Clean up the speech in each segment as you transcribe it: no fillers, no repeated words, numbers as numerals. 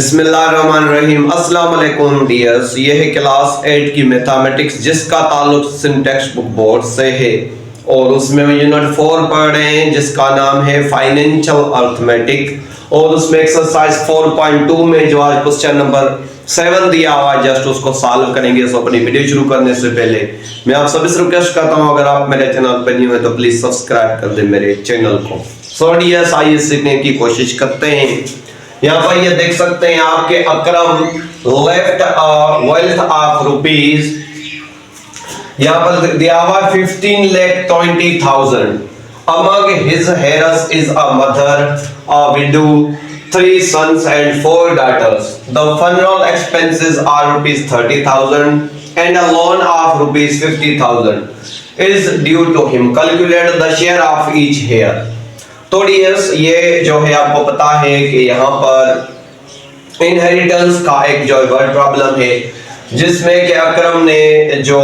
बिस्मिल्लाहिर्रहमानिर्रहीम। अस्सलाम वालेकुम डियर्स, ये है क्लास 8 की मैथमेटिक्स जिसका ताल्लुक सिंटेक्स बुक बोर्ड से है और उसमें यूनिट 4 पढ़ रहे हैं जिसका नाम है फाइनेंशियल अर्थमेटिक। और उसमें एक्सरसाइज 4.2 में जो आज क्वेश्चन नंबर 7 दिया हुआ है जस्ट उसको सॉल्व करेंगे। सो अपनी वीडियो शुरू करने से पहले मैं आप सभी से रिक्वेस्ट करता हूं, अगर आप मेरे चैनल पर न्यू है तो प्लीज सब्सक्राइब कर दें मेरे चैनल को। सो डियर्स, आइए सीखने की कोशिश करते हैं। यहाँ पर ये देख सकते हैं आपके अकरम लेफ्ट वेल्थ ऑफ रुपीज, यहाँ पर दिया हुआ 15,20,000। Among his heirs is a mother, a widow, 3 sons and 4 daughters. The funeral expenses are rupees 30,000 and a loan of rupees 50,000 is due to him. Calculate the share of each heir. तो dears, ये जो है आपको पता है कि यहाँ पर इनहेरिटेंस का एक जो वर्ड प्रॉब्लम है जिसमें कि अकरम ने जो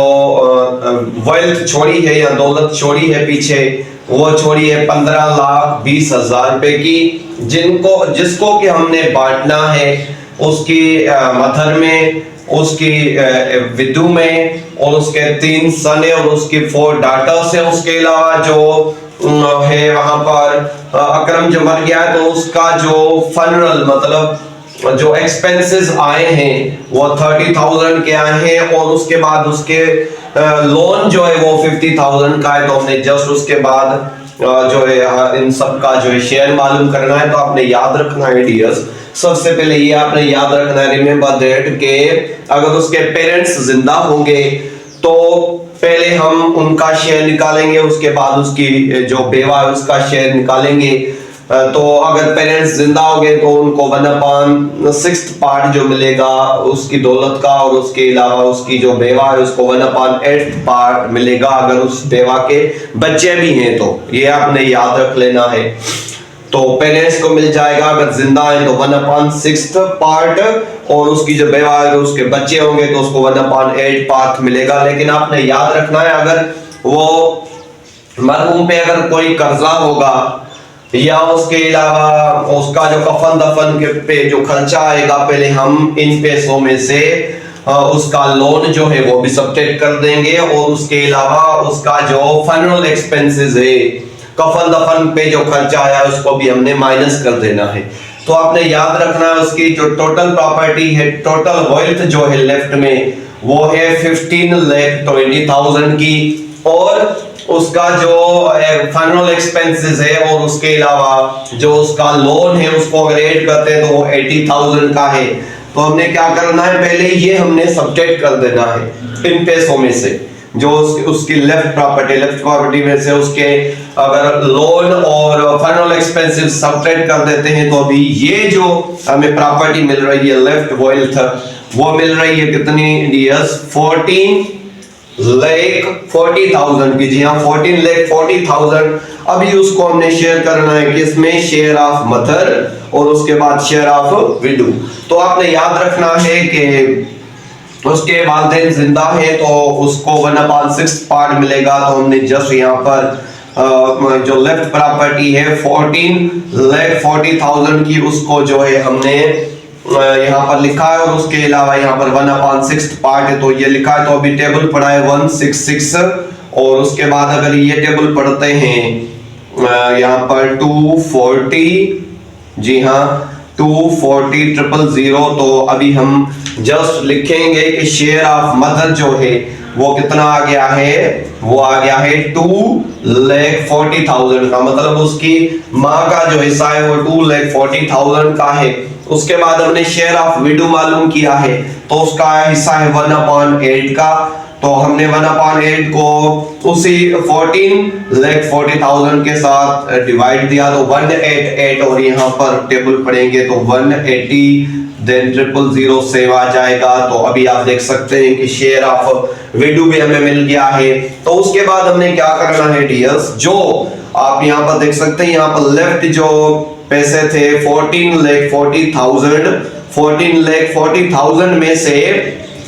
वेल्थ छोड़ी है या दौलत छोड़ी है पीछे, वो छोड़ी है 15,20,000 रुपए की, जिसको कि हमने बांटना है उसकी मदर में, उसकी विदू में और उसके 3 सन है और उसकी 4 डॉटर्स है। उसके अलावा जो है वहां पर अकरम जो मर गया है तो उसका जो फनरल मतलब जो एक्सपेंसेस आए हैं वो 30,000 के आए हैं और उसके बाद उसके लोन जो है वो 50,000 का है। तो हमने जस्ट उसके बाद जो है इन सब का जो है शेयर मालूम करना है। तो आपने याद रखना है डियर्स, सबसे पहले ये आपने याद रखना है, रिमेंबर दैट के अगर उसके पेरेंट्स जिंदा होंगे तो पहले हम उनका शेयर निकालेंगे, उसके बाद उसकी जो बेवा है उसका शेयर निकालेंगे। तो अगर पेरेंट्स जिंदा हो गए तो उनको 1/6 पार्ट जो मिलेगा उसकी दौलत का, और उसके अलावा उसकी जो बेवा है उसको 1/8 पार्ट मिलेगा अगर उस बेवा के बच्चे भी हैं तो। ये आपने याद रख लेना है। तो पेरेंट्स को मिल जाएगा अगर जिंदा है तो 1/6 पार्ट, और उसकी जो बेवा है उसके बच्चे होंगे तो उसको 1/8 पार्ट मिलेगा। लेकिन आपने याद रखना है अगर वो मरहूम पे अगर कोई कर्जा होगा या उसके अलावा उसका जो कफन दफन के पे जो खर्चा आएगा, पहले हम इन पैसों में से उसका लोन जो है वो भी सब्ट्रैक्ट कर देंगे और उसके अलावा उसका जो फनरल एक्सपेंसेस है, कफन दफन पे जो खर्चा आया उसको भी हमने माइनस कर देना है। तो आपने याद रखना है उसकी जो टोटल प्रॉपर्टी है, टोटल वेल्थ जो है लेफ्ट में वो है 15,20,000 की, और उसका जो फनरल एक्सपेंसेस है और उसके अलावा जो उसका लोन है उसको अगर ऐड करते हैं तो वो 80,000 का है। तो हमने क्या करना है, पहले ये हमने सब्ट्रैक्ट कर देना है इन पैसों में से जो उसकी लेफ्ट प्रॉपर्टी में से उसके अगर लोन और फनरल एक्सपेंसेस सब्ट्रैक्ट कर देते हैं तो अभी ये जो हमें प्रॉपर्टी मिल रही है लेफ्ट वेल्थ वो मिल रही है कितनी डियर्स, 14,40,000 की। जी हाँ, 14,40,000। अभी उसको हमने शेयर करना है किसमें, शेयर ऑफ मदर और उसके बाद शेयर ऑफ विडो। तो आपने याद रखना है कि उसके वालिदैन जिंदा है तो उसको 1/6 पार्ट मिलेगा। तो हमने जस्ट यहाँ पर जो लेफ्ट प्रॉपर्टी है 14,40,000 की, उसको जो है हमने यहाँ पर लिखा है और उसके अलावा यहाँ पर 1/6 पार्ट है तो ये लिखा है। तो अभी टेबल पढ़ा है 166 और उसके बाद अगर ये टेबल पढ़ते हैं यहाँ पर 240, जी हाँ 240,000, तो अभी हम जस्ट लिखेंगे कि शेयर ऑफ मदर जो है वो कितना आ गया है, वो आ गया है 2,40,000 का, मतलब उसकी माँ का जो हिस्सा है वो 2,40,000 का है। उसके बाद हमने शेयर ऑफ विडो मालूम किया है तो उसका हिस्सा है 1/8 का। तो हमने 1/8 को उसी 14,40,000 के साथ डिवाइड दिया तो 188, और यहाँ पर टेबल पढ़ेंगे तो 180 देन 000 सेव आ जाएगा। तो अभी आप देख सकते हैं कि शेयर ऑफ विडो भी हमें मिल गया है। तो उसके बाद हमने क्या करना है डियर्स, जो आप यहाँ पर देख सकते हैं यहाँ पर लेफ्ट जो पैसे थे 14,40,000 में से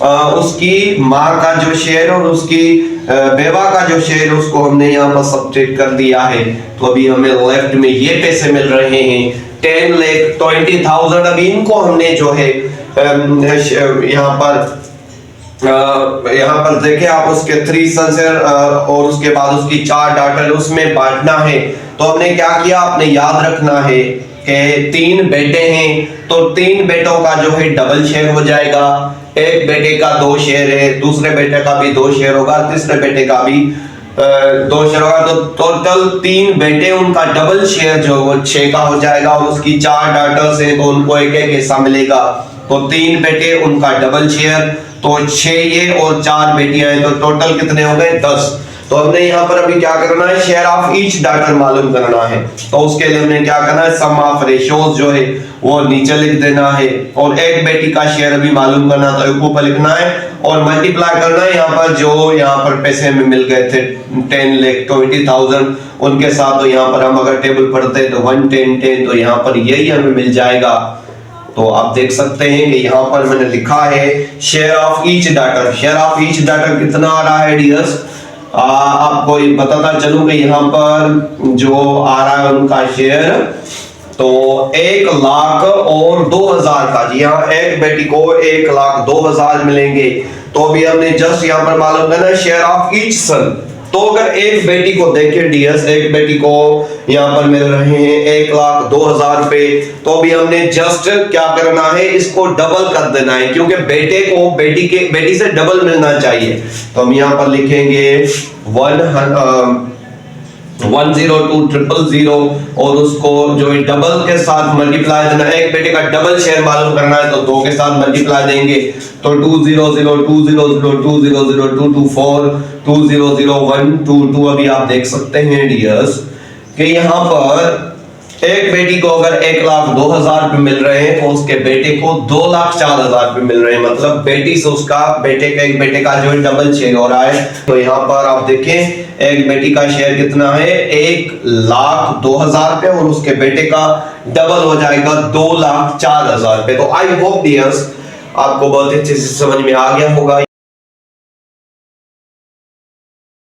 उसकी माँ का जो शेयर और उसकी बेवा का जो शेयर उसको हमने यहाँ पर सब्ट्रैक्ट कर दिया है। तो अभी हमें लेफ्ट में ये पैसे मिल रहे हैं 10,20,000। अभी इनको हमने जो है यहाँ पर देखे आप, उसके 3 सन्स और उसके बाद उसकी 4 डॉटर, उसमें बांटना है। तो हमने क्या किया, आपने याद रखना है कि 3 बेटे हैं, तो 3 बेटों का जो है डबल शेयर हो जाएगा। एक बेटे का 2 शेयर है, दूसरे बेटे का भी 2 शेयर होगा, तीसरे बेटे का भी 2 शेयर होगा। तो टोटल 3 बेटे, उनका डबल शेयर जो वो 6 का हो जाएगा। और उसकी 4 डॉटर्स हैं, तो उनको एक एक हिस्सा मिलेगा। तो 3 बेटे, उनका डबल शेयर, तो 6 ये और 4 बेटियां हैं, तो टोटल कितने हो गए 10। तो हमने यहाँ पर अभी क्या करना है, शेयर ऑफ ईच डॉटर मालूम करना है। तो उसके लिए हमने क्या करना है, सम ऑफ रेशियोज जो है वो नीचे लिख देना है। और एक बेटी का शेयर अभी मालूम करना, तो एक ऊपर लिखना है और मल्टीप्लाई करना है यहाँ पर जो यहाँ पर पैसे हमें मिल गए थे 10,20,000 उनके साथ। तो यहाँ पर हम अगर टेबल पढ़ते तो 1 10 10, तो यहाँ पर यही हमें मिल जाएगा। तो आप देख सकते हैं कि यहाँ पर मैंने लिखा है share of each daughter. Share of each daughter कितना आ रहा है डियर्स, आपको बताता चलूं कि यहाँ पर जो आ रहा है उनका शेयर, तो 1,00,000 और 2,000 का। जी हाँ, एक बेटी को 1,02,000 मिलेंगे। तो अभी हमने जस्ट यहाँ पर मालूम करना है शेयर ऑफ ईच सन। तो अगर एक बेटी को देखें डियर्स, एक बेटी को यहाँ पर मिल रहे हैं 1,02,000 रुपए, तो अभी हमने जस्ट क्या करना है, इसको डबल कर देना है, क्योंकि बेटे को बेटी से डबल मिलना चाहिए। तो हम यहाँ पर लिखेंगे 102,000 और उसको जो है डबल के साथ मल्टीप्लाई देना है। एक बेटे का डबल शेयर मालूम करना है, तो 2 के साथ मल्टीप्लाई देंगे। तो 200,200,200,224,200,122। अभी आप देख सकते हैं डियर्स कि यहाँ पर एक बेटी को अगर 1,02,000 रुपए मिल रहे हैं, तो उसके बेटे को 2,04,000 रुपए मिल रहे हैं। मतलब बेटी से उसका एक बेटे का जो है डबल शेयर हो रहा है। तो यहाँ पर आप देखें एक बेटी का शेयर कितना है 1,02,000 रुपए और उसके बेटे का डबल हो जाएगा 2,04,000 रुपए। तो आई होप डियर्स आपको बहुत अच्छे से समझ में आ गया होगा।